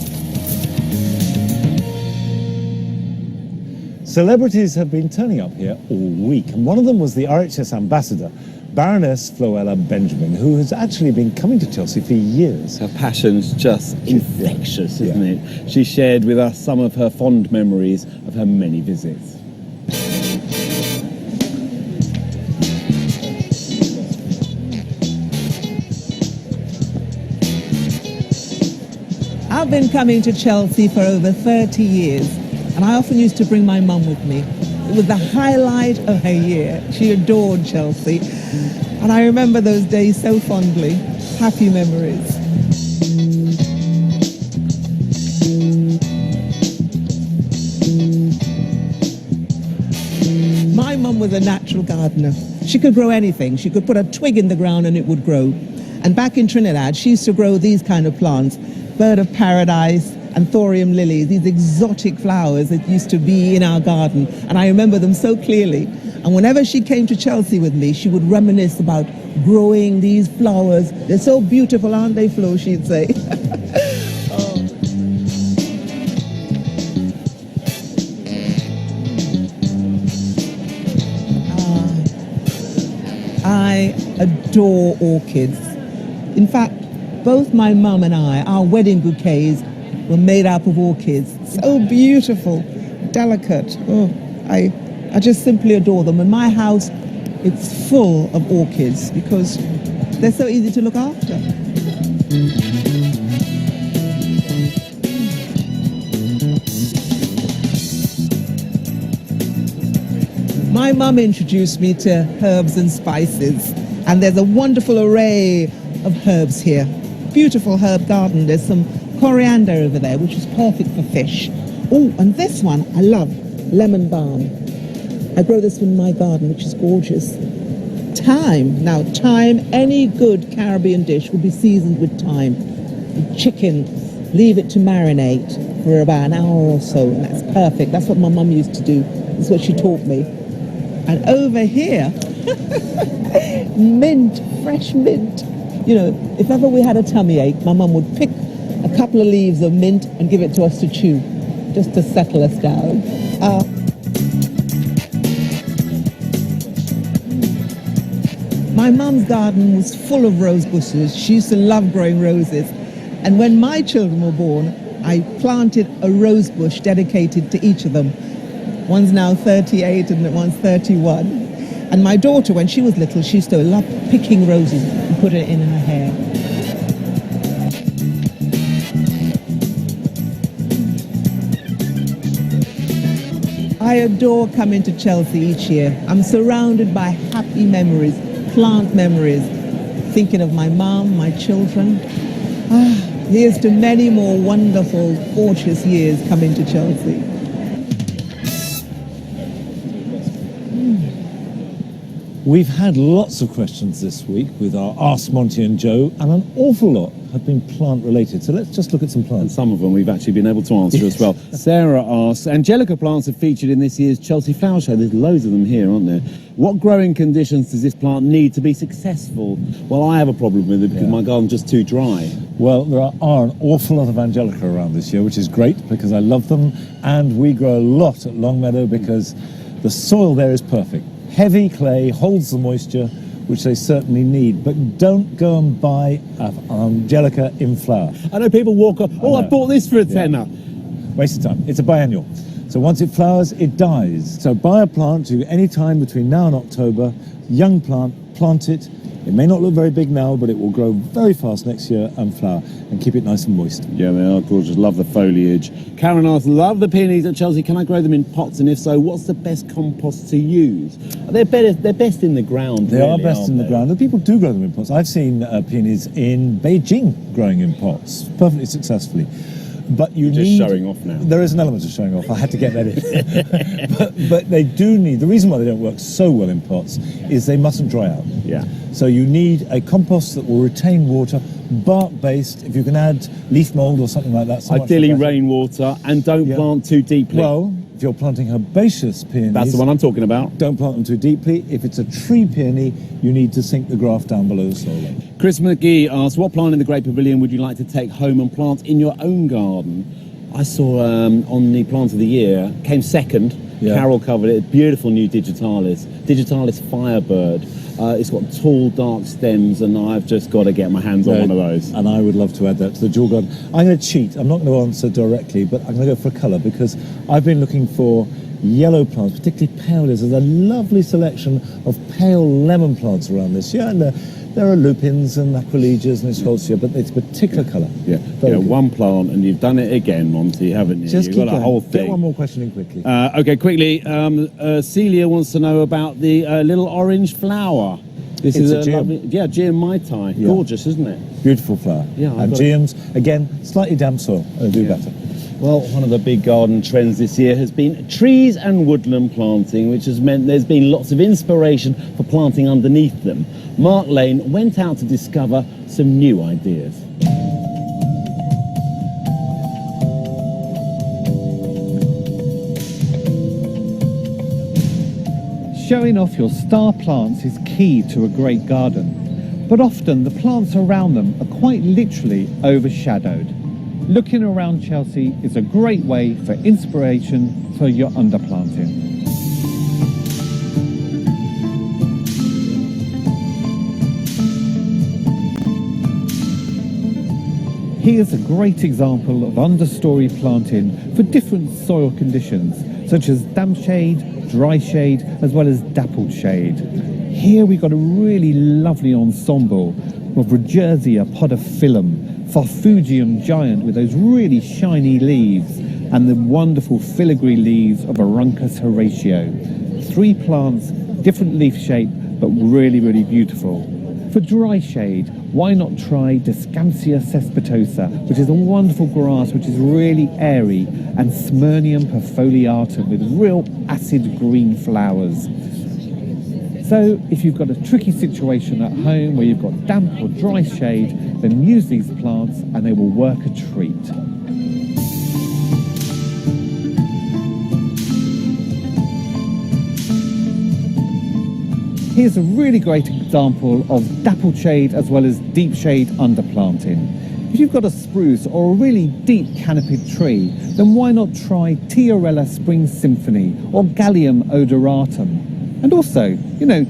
Celebrities have been turning up here all week, and one of them was the RHS ambassador, Baroness Floella Benjamin, who has actually been coming to Chelsea for years. Her passion's just infectious, isn't it? She shared with us some of her fond memories of her many visits. I've been coming to Chelsea for over 30 years, and I often used to bring my mum with me. It was the highlight of her year. She adored Chelsea, and I remember those days so fondly. Happy memories. My mum was a natural gardener. She could grow anything. She could put a twig in the ground and it would grow. And back in Trinidad, she used to grow these kind of plants. Bird of paradise and thorium lilies, these exotic flowers that used to be in our garden. And I remember them so clearly. And whenever she came to Chelsea with me, she would reminisce about growing these flowers. They're so beautiful, aren't they, Flo, she'd say. I adore orchids. In fact, both my mum and I, our wedding bouquets were made up of orchids. So beautiful, delicate. Oh, I just simply adore them. And my house, it's full of orchids because they're so easy to look after. My mum introduced me to herbs and spices, and there's a wonderful array of herbs here. Beautiful herb garden. There's some coriander over there, which is perfect for fish. Oh, and this one I love, lemon balm. I grow this in my garden, which is gorgeous. Thyme. Now, thyme, any good Caribbean dish will be seasoned with thyme. Chicken, leave it to marinate for about an hour or so, and that's perfect. That's what my mum used to do. That's what she taught me. And over here, mint, fresh mint. You know, if ever we had a tummy ache, my mum would pick a couple of leaves of mint and give it to us to chew, just to settle us down. My mum's garden was full of rose bushes. She used to love growing roses. And when my children were born, I planted a rose bush dedicated to each of them. One's now 38 and one's 31. And my daughter, when she was little, she used to love picking roses and put it in her hair. I adore coming to Chelsea each year. I'm surrounded by happy memories, plant memories, thinking of my mum, my children. Here's to many more wonderful, gorgeous years coming to Chelsea. We've had lots of questions this week with our Ask Monty and Joe, and an awful lot have been plant related. So let's just look at some plants. And some of them we've actually been able to answer as well. Sarah asks, Angelica plants are featured in this year's Chelsea Flower Show. There's loads of them here, aren't there? What growing conditions does this plant need to be successful? Well, I have a problem with it because my garden's just too dry. Well, there are an awful lot of Angelica around this year, which is great because I love them, and we grow a lot at Longmeadow because the soil there is perfect. Heavy clay holds the moisture, which they certainly need, but don't go and buy Angelica in flower. I know people walk up, I bought this for a tenner. Waste of time. It's a biennial. So once it flowers, it dies. So buy a plant to any time between now and October, young plant, plant it. It may not look very big now, but it will grow very fast next year and flower, and keep it nice and moist. Yeah, they are gorgeous. Love the foliage. Karen asks, love the peonies at Chelsea. Can I grow them in pots? And if so, what's the best compost to use? They're best in the ground. They are best in the ground. And people do grow them in pots. I've seen peonies in Beijing growing in pots perfectly successfully. But you just need... showing off now. There is an element of showing off. I had to get that in. but they do need... The reason why they don't work so well in pots is they mustn't dry out. Yeah. So you need a compost that will retain water, bark-based. If you can add leaf mould or something like that. So ideally rainwater, and don't plant too deeply. Well, if you're planting herbaceous peonies... That's the one I'm talking about. Don't plant them too deeply. If it's a tree peony, you need to sink the graft down below the soil. Chris McGee asks, what plant in the Great Pavilion would you like to take home and plant in your own garden? I saw on the Plant of the Year, came second. Yeah. Carol covered it. Beautiful new Digitalis Firebird. It's got tall, dark stems, and I've just got to get my hands on one of those. And I would love to add that to the dual garden. I'm going to cheat. I'm not going to answer directly, but I'm going to go for a colour because I've been looking for yellow plants, particularly pale. There's a lovely selection of pale lemon plants around this year, and there are lupins and aquilegias and escholzia, but it's a particular colour. Yeah, one plant, and you've done it again, Monty, haven't you? Just You've keep got a whole thing. Get one more question in quickly. Okay, quickly. Celia wants to know about the little orange flower. This is a lovely, Geum Mai Tai. Yeah. Gorgeous, isn't it? Beautiful flower. Yeah, and Geums, again, slightly damp soil. It'll do better. Well, one of the big garden trends this year has been trees and woodland planting, which has meant there's been lots of inspiration for planting underneath them. Mark Lane went out to discover some new ideas. Showing off your star plants is key to a great garden, but often the plants around them are quite literally overshadowed. Looking around Chelsea is a great way for inspiration for your underplanting. Here's a great example of understory planting for different soil conditions, such as damp shade, dry shade, as well as dappled shade. Here we've got a really lovely ensemble of Regerzia podophyllum, Farfugium giant with those really shiny leaves, and the wonderful filigree leaves of Aruncus horatio. 3 plants, different leaf shape, but really, really beautiful. For dry shade, why not try Descampsia cespitosa, which is a wonderful grass which is really airy, and Smyrnium perfoliatum with real acid green flowers. So if you've got a tricky situation at home where you've got damp or dry shade, then use these plants and they will work a treat. Here's a really great example of dappled shade as well as deep shade underplanting. If you've got a spruce or a really deep canopied tree, then why not try Tiarella Spring Symphony or Gallium odoratum? And also,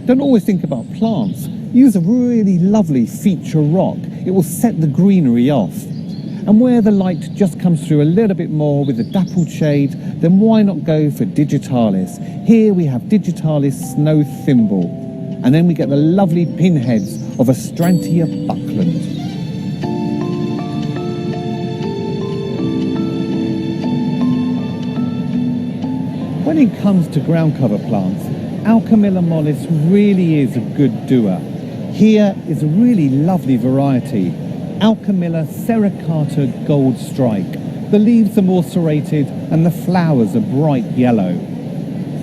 don't always think about plants. Use a really lovely feature rock. It will set the greenery off. And where the light just comes through a little bit more with the dappled shade, then why not go for Digitalis? Here we have Digitalis Snow Thimble. And then we get the lovely pinheads of Astrantia Buckland. When it comes to ground cover plants, Alchemilla mollis really is a good doer. Here is a really lovely variety, Alchemilla serracata Gold Strike. The leaves are more serrated and the flowers are bright yellow.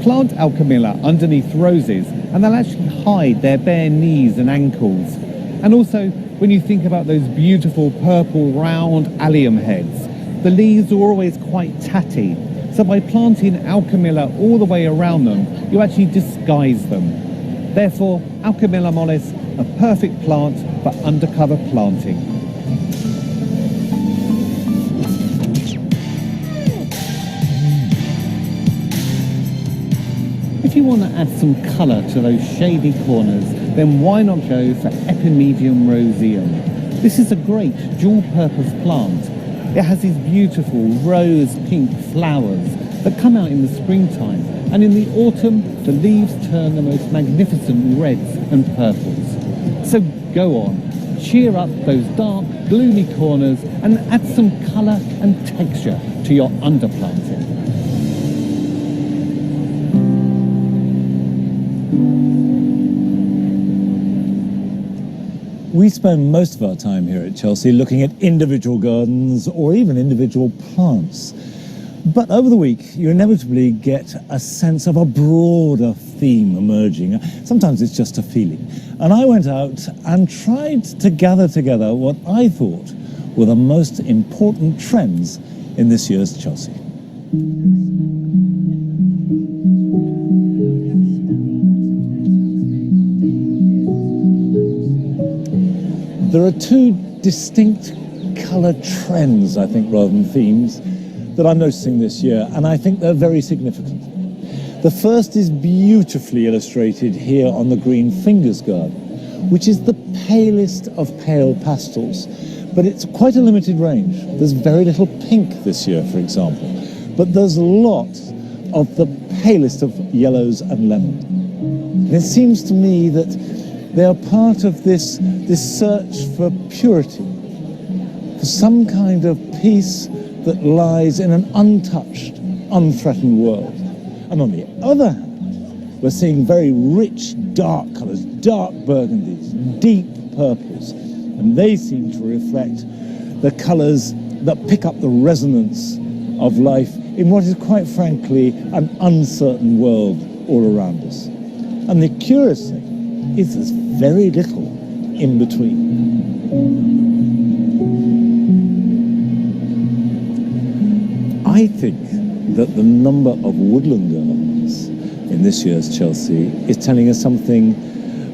Plant Alchemilla underneath roses and they'll actually hide their bare knees and ankles. And also, when you think about those beautiful purple round allium heads, the leaves are always quite tatty. So by planting Alchemilla all the way around them, you actually disguise them. Therefore, Alchemilla mollis, a perfect plant for undercover planting. If you want to add some colour to those shady corners, then why not go for Epimedium roseum? This is a great dual-purpose plant. It has these beautiful rose-pink flowers that come out in the springtime, and in the autumn, the leaves turn the most magnificent reds and purples. So go on, cheer up those dark, gloomy corners and add some colour and texture to your underplanting. We spend most of our time here at Chelsea looking at individual gardens or even individual plants. But over the week, you inevitably get a sense of a broader theme emerging. Sometimes it's just a feeling. And I went out and tried to gather together what I thought were the most important trends in this year's Chelsea. There are 2 distinct colour trends, I think, rather than themes, that I'm noticing this year, and I think they're very significant. The first is beautifully illustrated here on the Green Fingers garden, which is the palest of pale pastels, but it's quite a limited range. There's very little pink this year, for example, but there's a lot of the palest of yellows and lemon. And it seems to me that they are part of this search for purity, for some kind of peace that lies in an untouched, unthreatened world. And on the other hand, we're seeing very rich, dark colours, dark burgundies, deep purples, and they seem to reflect the colours that pick up the resonance of life in what is, quite frankly, an uncertain world all around us. And the curious thing is there's very little in between. I think that the number of woodland gardens in this year's Chelsea is telling us something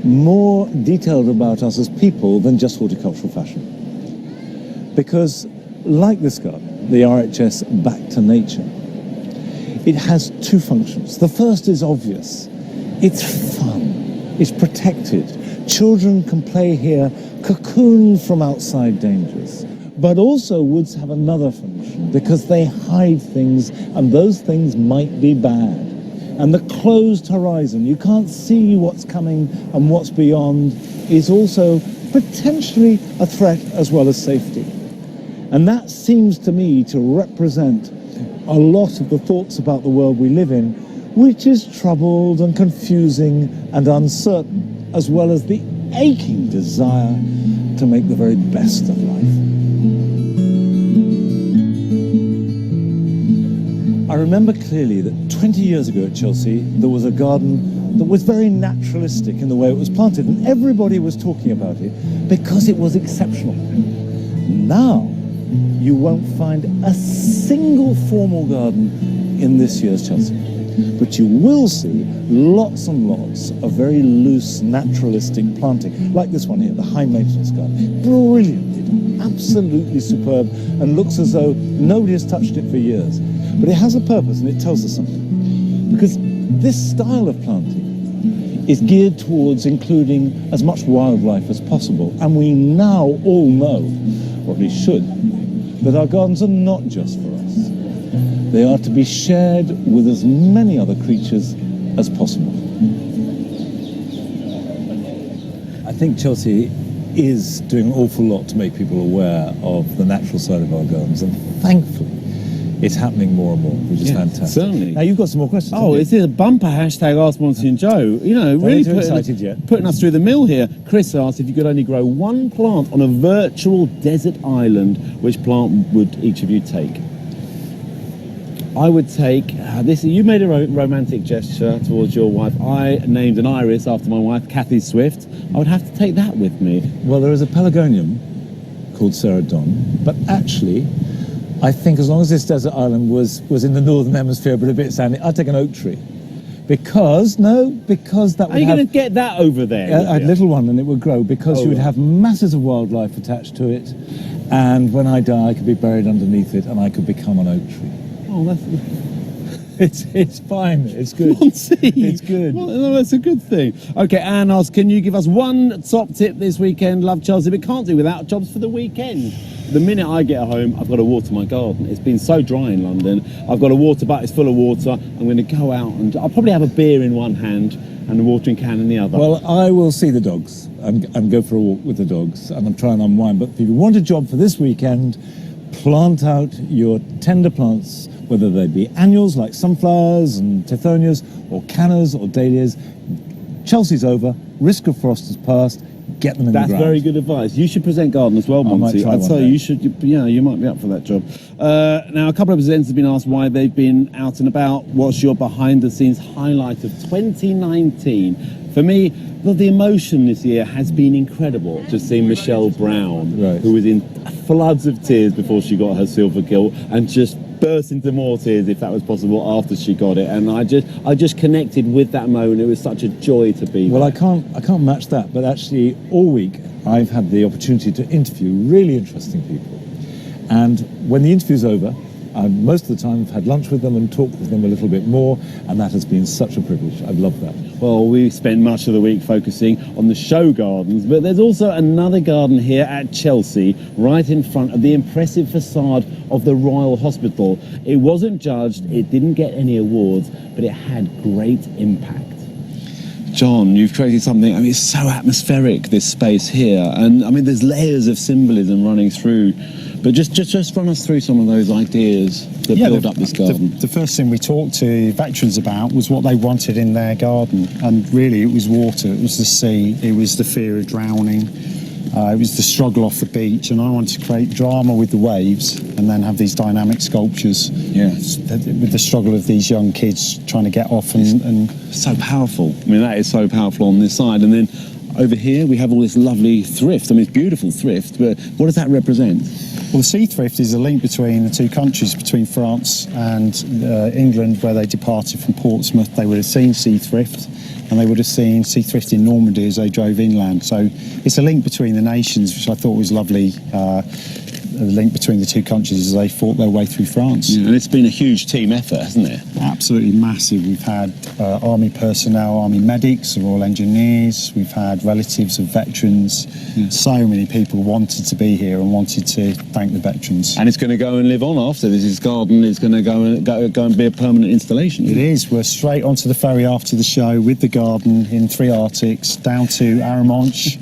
more detailed about us as people than just horticultural fashion. Because, like this garden, the RHS Back to Nature, it has 2 functions. The first is obvious. It's fun. It's protected. Children can play here, cocooned from outside dangers. But also woods have another function, because they hide things, and those things might be bad. And the closed horizon, you can't see what's coming and what's beyond, is also potentially a threat as well as safety. And that seems to me to represent a lot of the thoughts about the world we live in, which is troubled and confusing and uncertain, as well as the aching desire to make the very best of life. I remember clearly that 20 years ago at Chelsea, there was a garden that was very naturalistic in the way it was planted, and everybody was talking about it because it was exceptional. Now, you won't find a single formal garden in this year's Chelsea, but you will see lots and lots of very loose naturalistic planting, like this one here, the high maintenance garden. Brilliant, absolutely superb, and looks as though nobody has touched it for years. But it has a purpose, and it tells us something. Because this style of planting is geared towards including as much wildlife as possible. And we now all know, or at least should, that our gardens are not just for us. They are to be shared with as many other creatures as possible. I think Chelsea is doing an awful lot to make people aware of the natural side of our gardens, and thankfully, it's happening more and more, which is fantastic. Certainly. Now, you've got some more questions. Oh, it's a bumper hashtag Ask Monty and Joe. You know, really putting us through the mill here. Chris asked if you could only grow one plant on a virtual desert island, which plant would each of you take? I would take this. You made a romantic gesture towards your wife. I named an iris after my wife, Kathy Swift. I would have to take that with me. Well, there is a pelargonium called Sarah Dawn, but actually, I think as long as this desert island was in the northern hemisphere but a bit sandy, I'd take an oak tree. Because that would Are you going to get that over there? A little one, and it would grow, because you would have masses of wildlife attached to it, and when I die I could be buried underneath it and I could become an oak tree. Oh, it's fine. It's good. It's good. Well, that's a good thing. Okay, Anne asks, can you give us one top tip this weekend? Love Chelsea, but can't do without jobs for the weekend. The minute I get home, I've got to water my garden. It's been so dry in London. I've got a water bucket, it's full of water. I'm going to go out and I'll probably have a beer in one hand and a watering can in the other. Well, I will see the dogs and go for a walk with the dogs, and I'm trying to unwind. But if you want a job for this weekend, plant out your tender plants, whether they be annuals like sunflowers and tithonias, or cannas or dahlias. Chelsea's over, risk of frost has passed, get them in the ground. That's very good advice. You should present garden as well, Monty. I'd say you should, you might be up for that job. Now, a couple of presenters have been asked why they've been out and about. What's your behind-the-scenes highlight of 2019? For me, the emotion this year has been incredible. Just seeing Michelle Brown, who was in floods of tears before she got her silver gilt, and just burst into more tears, if that was possible, after she got it. And I just connected with that moment. It was such a joy to be there. Well, I can't match that, but actually all week I've had the opportunity to interview really interesting people. And when the interview's over, most of the time I've had lunch with them and talked with them a little bit more, and that has been such a privilege. I've loved that. Well, we spent much of the week focusing on the show gardens, but there's also another garden here at Chelsea, right in front of the impressive facade of the Royal Hospital. It wasn't judged, it didn't get any awards, but it had great impact. John, you've created something, I mean, it's so atmospheric, this space here, and I mean, there's layers of symbolism running through. But just run us through some of those ideas that build up this garden. The first thing we talked to veterans about was what they wanted in their garden, and really it was water, it was the sea, it was the fear of drowning, it was the struggle off the beach, and I wanted to create drama with the waves and then have these dynamic sculptures with the struggle of these young kids trying to get off and so powerful. I mean, that is so powerful on this side. And then over here we have all this lovely thrift. I mean, it's beautiful thrift, but what does that represent? Well, the sea thrift is a link between the two countries, between France and England, where they departed from Portsmouth. They would have seen sea thrift, and they would have seen sea thrift in Normandy as they drove inland. So it's a link between the nations, which I thought was lovely. the link between the two countries as they fought their way through France. Yeah, and it's been a huge team effort, hasn't it? Absolutely massive. We've had army personnel, army medics, Royal Engineers. We've had relatives of veterans. So many people wanted to be here and wanted to thank the veterans. And it's going to go and live on after this. This garden is going to go and be a permanent installation. It is. We're straight onto the ferry after the show with the garden in 3 Arctics down to Arromanches.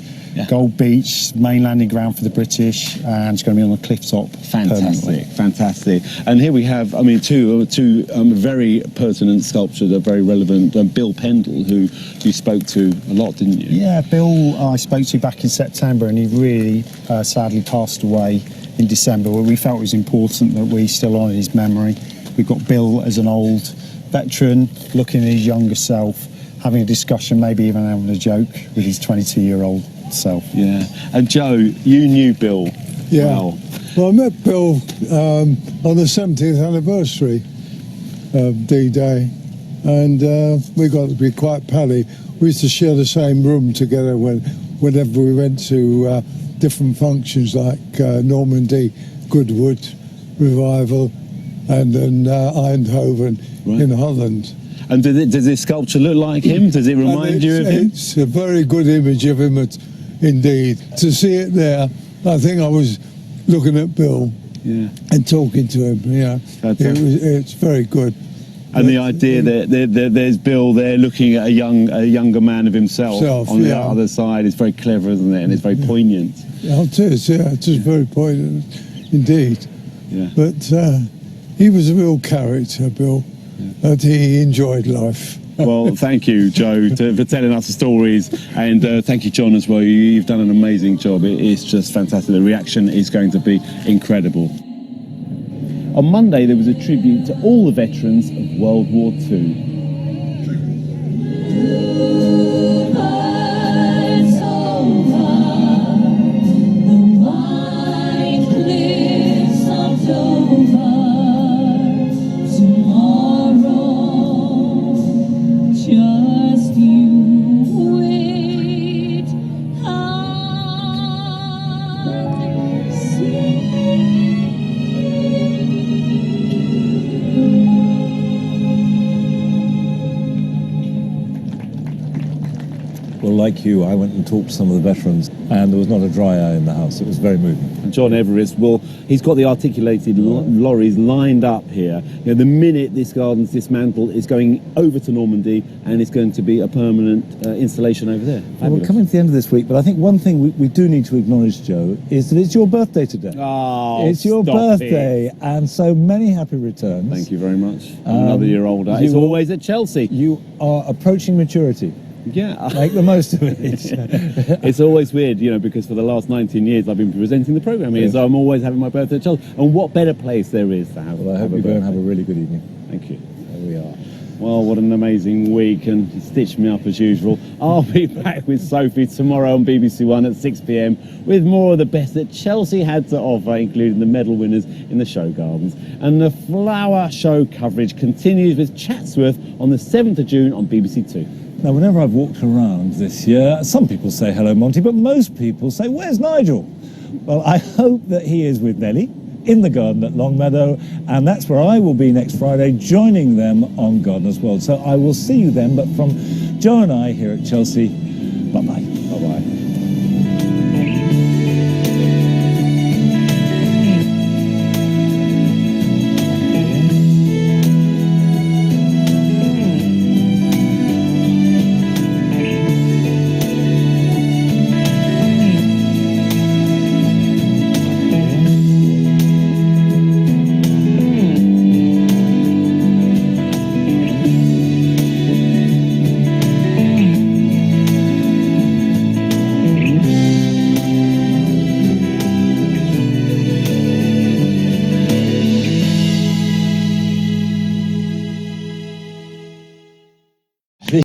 Gold Beach, main landing ground for the British, and it's going to be on the cliff top. Fantastic. And here we have, I mean, two very pertinent sculptures, are very relevant. Bill Pendle, who you spoke to a lot, didn't you? Yeah, Bill I spoke to back in September, and he really sadly passed away in December. We felt it was important that we still honour his memory. We've got Bill as an old veteran, looking at his younger self, having a discussion, maybe even having a joke with his 22-year-old self. Yeah. And Joe, you knew Bill. Yeah. Well, I met Bill on the 70th anniversary of D-Day, and we got to be quite pally. We used to share the same room together whenever we went to different functions like Normandy, Goodwood Revival, and Eindhoven in Holland. And does this sculpture look like him? Does it remind you of him? It's a very good image of him, indeed. To see it there, I think I was looking at Bill and talking to him. Yeah, it's very good. And the idea that there's Bill there looking at a younger man of himself on the other side is very clever, isn't it? And it's very poignant. Yeah, it is. Yeah, it is very poignant indeed. Yeah. But he was a real character, Bill. And he enjoyed life. Well, thank you, Joe, for telling us the stories, and thank you, John, as well. You've done an amazing job. It's just fantastic. The reaction is going to be incredible. On Monday, there was a tribute to all the veterans of World War II. Like you, I went and talked to some of the veterans, and there was not a dry eye in the house. It was very moving. And John Everest, well, he's got the articulated lorries lined up here. You know, the minute this garden's dismantled, it's going over to Normandy, and it's going to be a permanent installation over there. Well, we're coming to the end of this week, but I think one thing we do need to acknowledge, Joe, is that it's your birthday today. Oh, it's your birthday, and so many happy returns. Thank you very much. Another year older. It's always at Chelsea. You are approaching maturity. Yeah. Make the most of it. It's always weird, you know, because for the last 19 years I've been presenting the programme here, so I'm always having my birthday at Chelsea. And what better place there is to have. Well, I hope you go and have a really good evening. Thank you. There we are. Well, what an amazing week, and you stitched me up as usual. I'll be back with Sophie tomorrow on BBC One at 6 p.m. with more of the best that Chelsea had to offer, including the medal winners in the show gardens. And the flower show coverage continues with Chatsworth on the 7th of June on BBC Two. Now, whenever I've walked around this year, some people say hello, Monty, but most people say, where's Nigel? Well, I hope that he is with Nellie in the garden at Longmeadow, and that's where I will be next Friday, joining them on Gardener's World. So I will see you then, but from Joe and I here at Chelsea, bye-bye.